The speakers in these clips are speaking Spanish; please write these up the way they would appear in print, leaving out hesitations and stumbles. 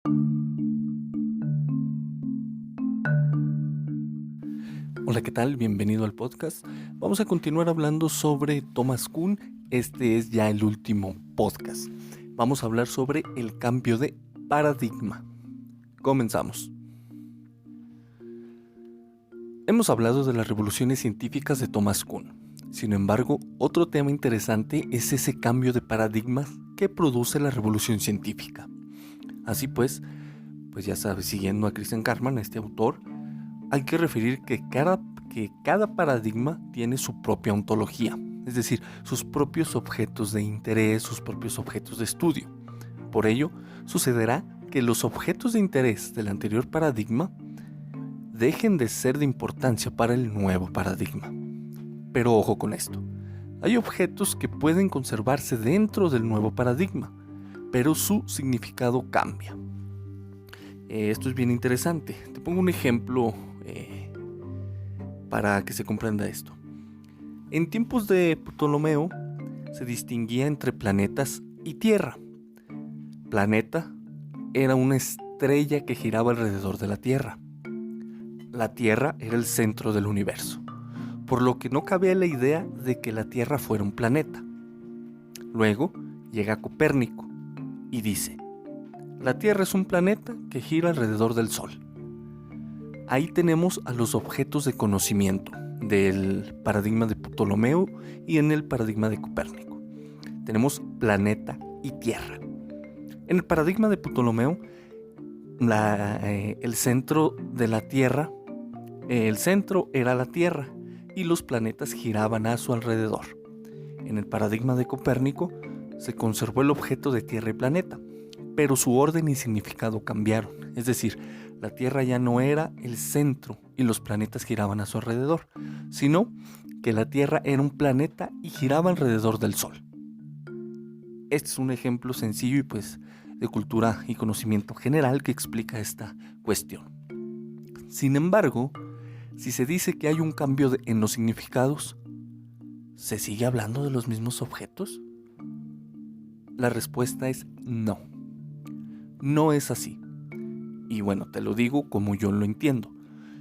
Hola, ¿qué tal? Bienvenido al podcast. Vamos a continuar hablando sobre Thomas Kuhn. Este es ya el último podcast. Vamos a hablar sobre el cambio de paradigma. Comenzamos. Hemos hablado de las revoluciones científicas de Thomas Kuhn. Sin embargo, otro tema interesante es ese cambio de paradigmas que produce la revolución científica. Así pues ya sabes, siguiendo a Christian Carman, este autor, hay que referir que cada paradigma tiene su propia ontología, es decir, sus propios objetos de interés, sus propios objetos de estudio. Por ello, sucederá que los objetos de interés del anterior paradigma dejen de ser de importancia para el nuevo paradigma. Pero ojo con esto, hay objetos que pueden conservarse dentro del nuevo paradigma, pero su significado cambia. Esto es bien interesante. Te pongo un ejemplo para que se comprenda esto. En tiempos de Ptolomeo se distinguía entre planetas y Tierra. Planeta era una estrella que giraba alrededor de la Tierra. La Tierra era el centro del universo, por lo que no cabía la idea de que la Tierra fuera un planeta. Luego llega Copérnico y dice: la Tierra es un planeta que gira alrededor del Sol. Ahí tenemos a los objetos de conocimiento del paradigma de Ptolomeo y en el paradigma de Copérnico. Tenemos planeta y Tierra. En el paradigma de Ptolomeo, el centro de la Tierra, el centro era la Tierra y los planetas giraban a su alrededor. En el paradigma de Copérnico se conservó el objeto de Tierra y planeta, pero su orden y significado cambiaron. Es decir, la Tierra ya no era el centro y los planetas giraban a su alrededor, sino que la Tierra era un planeta y giraba alrededor del Sol. Este es un ejemplo sencillo y de cultura y conocimiento general que explica esta cuestión. Sin embargo, si se dice que hay un cambio en los significados, ¿se sigue hablando de los mismos objetos? La respuesta es no. No es así. Y bueno, te lo digo como yo lo entiendo.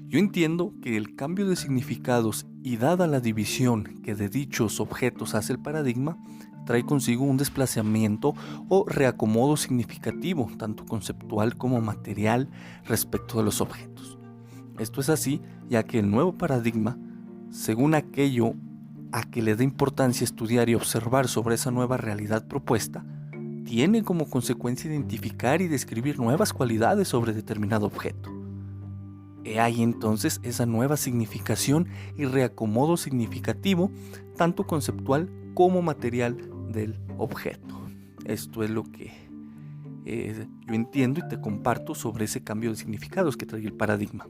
Yo entiendo que el cambio de significados y dada la división que de dichos objetos hace el paradigma, trae consigo un desplazamiento o reacomodo significativo, tanto conceptual como material, respecto de los objetos. Esto es así, ya que el nuevo paradigma, según aquello a que le da importancia estudiar y observar sobre esa nueva realidad propuesta, tiene como consecuencia identificar y describir nuevas cualidades sobre determinado objeto. He ahí entonces esa nueva significación y reacomodo significativo, tanto conceptual como material del objeto. Esto es lo que yo entiendo y te comparto sobre ese cambio de significados que trae el paradigma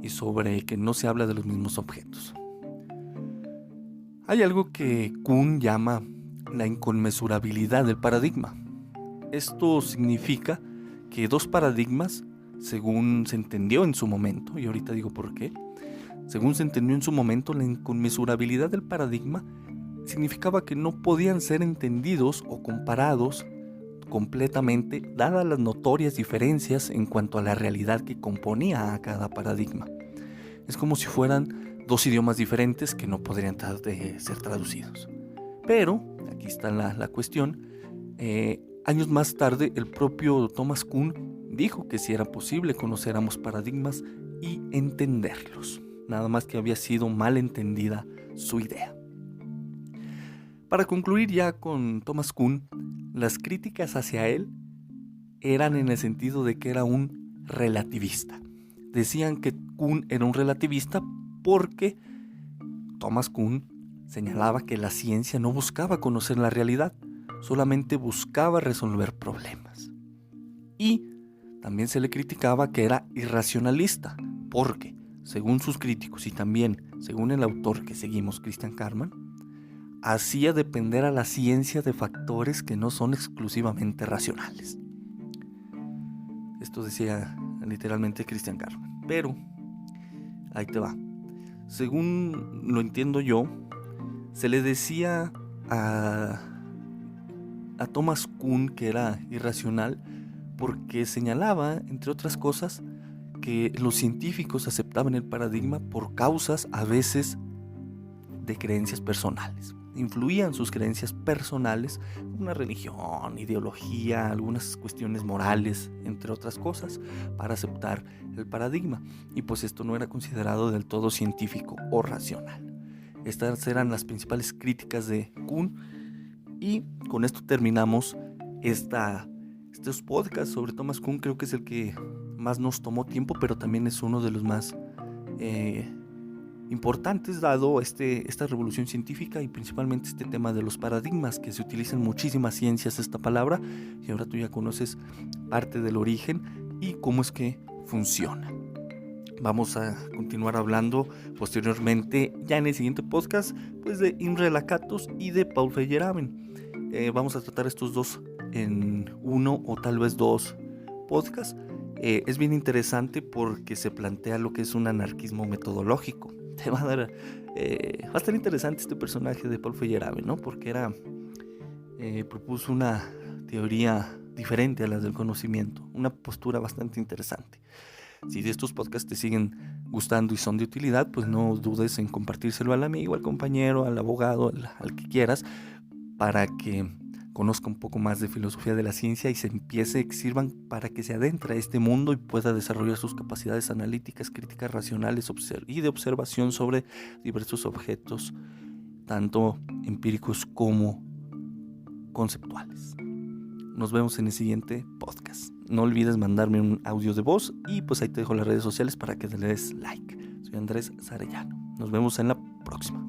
y sobre que no se habla de los mismos objetos. Hay algo que Kuhn llama la inconmensurabilidad del paradigma. Esto significa que dos paradigmas, según se entendió en su momento, y ahorita digo por qué, según se entendió en su momento, la inconmensurabilidad del paradigma significaba que no podían ser entendidos o comparados completamente, dadas las notorias diferencias en cuanto a la realidad que componía a cada paradigma. Es como si fueran dos idiomas diferentes que no podrían ser traducidos. Pero, aquí está la cuestión, años más tarde el propio Thomas Kuhn dijo que si era posible conocer ambos paradigmas y entenderlos, nada más que había sido mal entendida su idea. Para concluir ya con Thomas Kuhn, las críticas hacia él eran en el sentido de que era un relativista. Decían que Kuhn era un relativista porque Thomas Kuhn señalaba que la ciencia no buscaba conocer la realidad, solamente buscaba resolver problemas. Y también se le criticaba que era irracionalista, porque, según sus críticos y también según el autor que seguimos, Christian Carman, hacía depender a la ciencia de factores que no son exclusivamente racionales. Esto decía literalmente Christian Carman. Pero, ahí te va. Según lo entiendo yo, se le decía a Thomas Kuhn que era irracional porque señalaba, entre otras cosas, que los científicos aceptaban el paradigma por causas a veces de creencias personales. Influían sus creencias personales, una religión, ideología, algunas cuestiones morales, entre otras cosas, para aceptar el paradigma. Y pues esto no era considerado del todo científico o racional. Estas eran las principales críticas de Kuhn. Y con esto terminamos estos podcasts sobre Thomas Kuhn. Creo que es el que más nos tomó tiempo, pero también es uno de los más importantes, dado esta revolución científica y principalmente este tema de los paradigmas, que se utiliza en muchísimas ciencias esta palabra, y ahora tú ya conoces parte del origen y cómo es que funciona. Vamos a continuar hablando posteriormente, ya en el siguiente podcast, pues de Imre Lakatos y de Paul Feyerabend. Vamos a tratar estos dos en uno o tal vez dos podcasts. Es bien interesante porque se plantea lo que es un anarquismo metodológico. Te va a estar interesante este personaje de Paul Feyerabend, ¿no? Porque propuso una teoría diferente a las del conocimiento, una postura bastante interesante. Si de estos podcasts te siguen gustando y son de utilidad, pues no dudes en compartírselo al amigo, al compañero, al abogado, al que quieras, para que conozca un poco más de filosofía de la ciencia y sirvan para que se adentre a este mundo y pueda desarrollar sus capacidades analíticas, críticas, racionales y de observación sobre diversos objetos, tanto empíricos como conceptuales. Nos vemos en el siguiente podcast. No olvides mandarme un audio de voz y pues ahí te dejo las redes sociales para que le des like. Soy Andrés Sarellano. Nos vemos en la próxima.